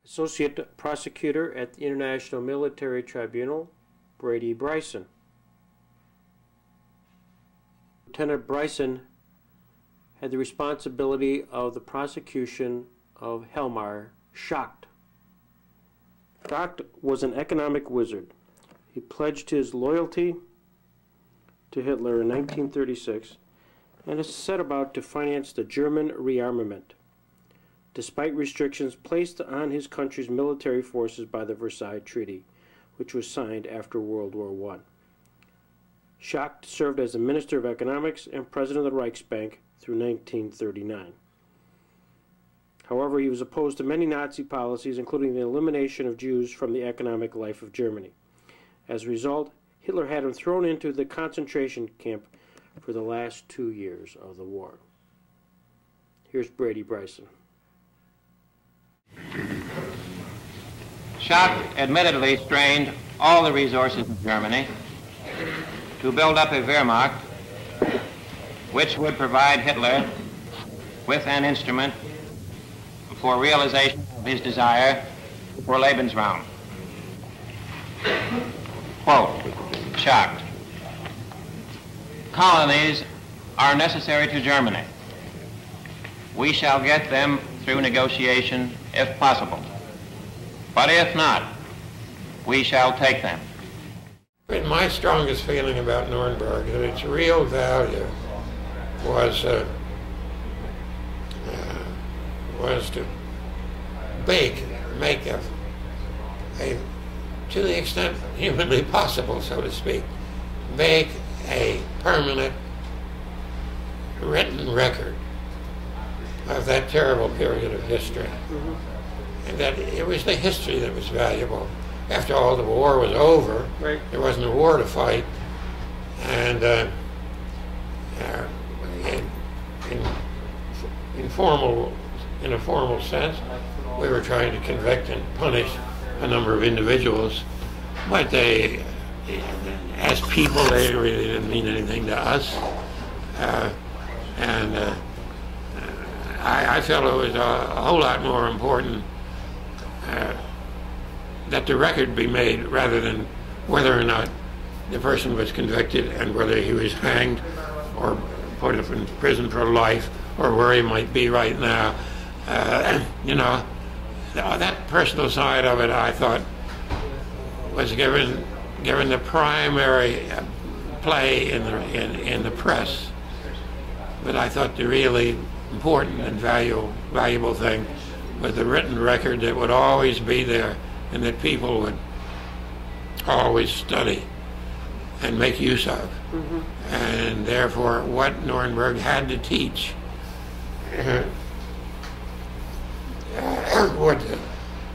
Associate Prosecutor at the International Military Tribunal, Brady Bryson. Lieutenant Bryson had the responsibility of the prosecution of Hjalmar Schacht. Schacht was an economic wizard. He pledged his loyalty to Hitler in 1936 and set about to finance the German rearmament, despite restrictions placed on his country's military forces by the Versailles Treaty, which was signed after World War I. Schacht served as the Minister of Economics and President of the Reichsbank through 1939. However, he was opposed to many Nazi policies, including the elimination of Jews from the economic life of Germany. As a result, Hitler had him thrown into the concentration camp for the last 2 years of the war. Here's Brady Bryson. Schacht admittedly strained all the resources of Germany to build up a Wehrmacht which would provide Hitler with an instrument for realization of his desire for Lebensraum. Quote, Schacht, colonies are necessary to Germany. We shall get them through negotiation if possible. But if not, we shall take them. My strongest feeling about Nuremberg, that its real value was to make to the extent humanly possible, so to speak, make a permanent written record of that terrible period of history. And that it was the history that was valuable. After all, the war was over. Right. There wasn't a war to fight. And in a formal sense, we were trying to convict and punish a number of individuals, but they, as people, they really didn't mean anything to us. I felt it was a whole lot more important that the record be made rather than whether or not the person was convicted and whether he was hanged or put up in prison for life or where he might be right now. You know, that personal side of it, I thought, was given the primary play in the press. But I thought the really important and valuable thing was the written record that would always be there and that people would always study and make use of. And therefore, what Nuremberg had to teach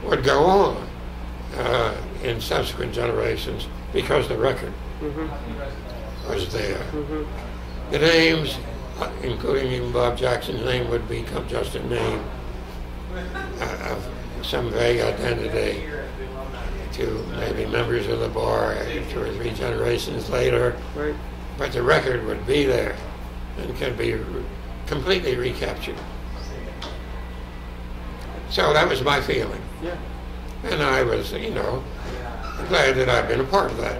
would go on in subsequent generations because the record was there. The names, including even Bob Jackson's name, would become just a name of some vague identity to maybe members of the bar 2 or 3 generations later. Right. But the record would be there and could be completely recaptured. So that was my feeling. Yeah. And I was, glad that I've been a part of that.